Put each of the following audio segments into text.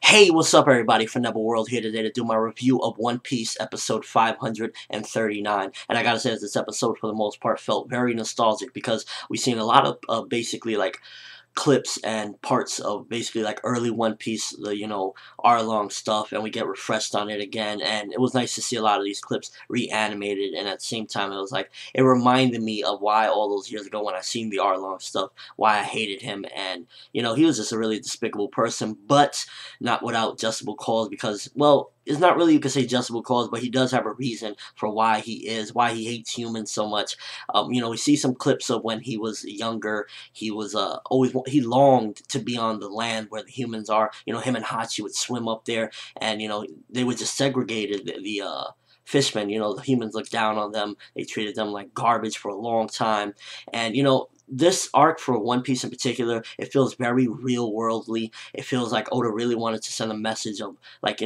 Hey, what's up everybody? ForneverWorld here today to do my review of One Piece episode 539. And I gotta say that this episode for the most part felt very nostalgic because we've seen a lot of basically like clips and parts of basically like early One Piece, the Arlong stuff, and we get refreshed on it again. And it was nice to see a lot of these clips reanimated, and at the same time it was like it reminded me of why all those years ago when I seen the Arlong stuff, why I hated him. And he was just a really despicable person, but not without justable cause, because, well, it's not really, you could say, justable cause, but he does have a reason for why he hates humans so much. We see some clips of when he was younger. He was he longed to be on the land where the humans are. Him and Hachi would swim up there, and they would just segregated the fishmen. The humans looked down on them. They treated them like garbage for a long time, and this arc for One Piece in particular, it feels very real worldly. It feels like Oda really wanted to send a message of, like,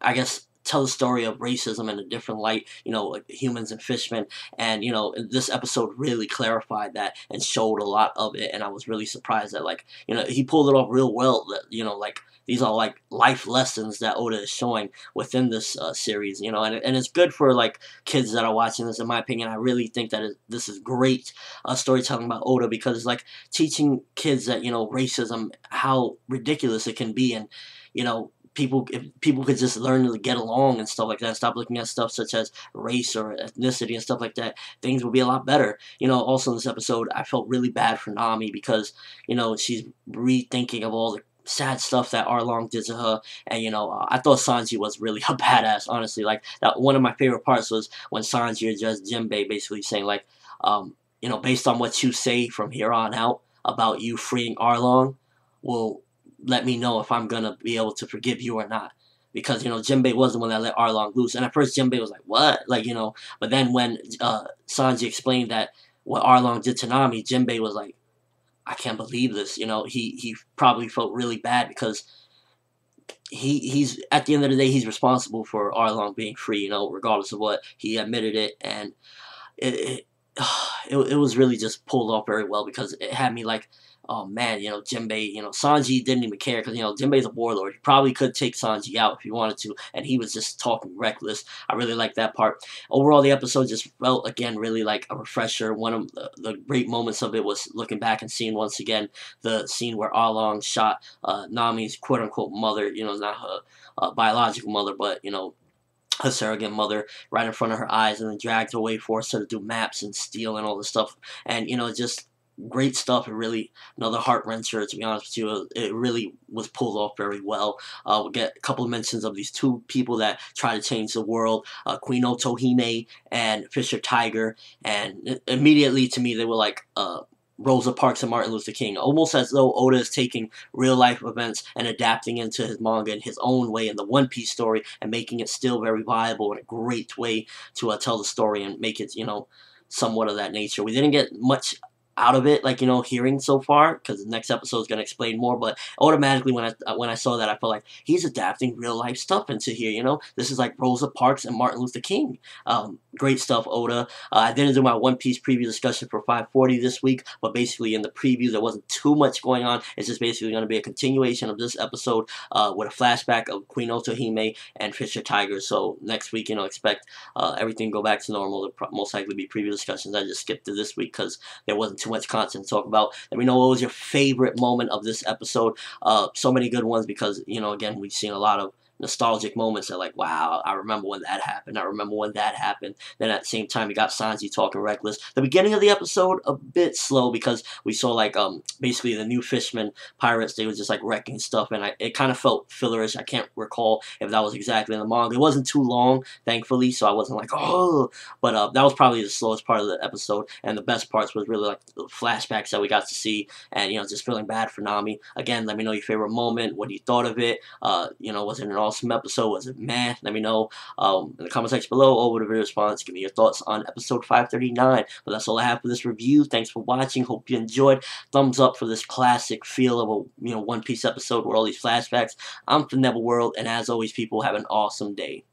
I guess, tell the story of racism in a different light, like humans and fishmen. And, this episode really clarified that and showed a lot of it. And I was really surprised that, like, he pulled it off real well. That, like, these are like life lessons that Oda is showing within this series, and it's good for like kids that are watching this. In my opinion, I really think that this is great storytelling about Oda, because it's like teaching kids that racism, how ridiculous it can be. And if people could just learn to get along and stuff like that, stop looking at stuff such as race or ethnicity and stuff like that, things would be a lot better. Also in this episode, I felt really bad for Nami, because she's rethinking of all the sad stuff that Arlong did to her. And I thought Sanji was really a badass, honestly. Like, that one of my favorite parts was when Sanji addressed Jinbei, basically saying, like, based on what you say from here on out about you freeing Arlong, will let me know if I'm gonna be able to forgive you or not. Because Jinbei was the one that let Arlong loose, and at first Jinbei was like, what, like, but then when Sanji explained that what Arlong did to Nami, Jinbei was like, I can't believe this. He probably felt really bad, because he's, at the end of the day, he's responsible for Arlong being free, regardless of what. He admitted it, and it was really just pulled off very well, because it had me like, oh man, Jinbei, Sanji didn't even care, because Jinbei's a warlord. He probably could take Sanji out if he wanted to, and he was just talking reckless. I really like that part. Overall, the episode just felt, again, really like a refresher. One of the great moments of it was looking back and seeing once again the scene where Arlong shot Nami's quote-unquote mother, not her biological mother, but her surrogate mother, right in front of her eyes, and then dragged her away, forced her to do maps and steal and all this stuff. And just great stuff. It really, another heart wrencher, to be honest with you. It really was pulled off very well. We'll get a couple of mentions of these two people that try to change the world, Queen Otohime and Fisher Tiger, and immediately to me they were like Rosa Parks and Martin Luther King, almost as though Oda is taking real life events and adapting into his manga in his own way in the One Piece story, and making it still very viable and a great way to tell the story and make it, somewhat of that nature. We didn't get much out of it, like, hearing so far, because the next episode is going to explain more, but automatically when I saw that, I felt like he's adapting real life stuff into here. This is like Rosa Parks and Martin Luther King. Great stuff, Oda. I didn't do my One Piece preview discussion for 540 this week, but basically in the preview there wasn't too much going on. It's just basically going to be a continuation of this episode with a flashback of Queen Otohime and Fisher Tiger. So next week, expect everything to go back to normal. There'll most likely be preview discussions. I just skipped to this week because there wasn't too much content to talk about. Let me know what was your favorite moment of this episode. So many good ones, because again, we've seen a lot of nostalgic moments that, like, wow, I remember when that happened. I remember when that happened. Then at the same time, we got Sanji talking reckless. The beginning of the episode, a bit slow, because we saw, like, basically the new fishermen, pirates, they were just, like, wrecking stuff, and it kind of felt fillerish. I can't recall if that was exactly in the manga. It wasn't too long, thankfully, so I wasn't like, oh, but that was probably the slowest part of the episode, and the best parts was really, like, the flashbacks that we got to see, and, just feeling bad for Nami. Again, let me know your favorite moment, what you thought of it. Was it an awesome episode? Was it meh? Let me know in the comment section below, or with a video response. Give me your thoughts on episode 539. But that's all I have for this review. Thanks for watching. Hope you enjoyed. Thumbs up for this classic feel of a One Piece episode with all these flashbacks. I'm ForneverWorld, and as always, people, have an awesome day.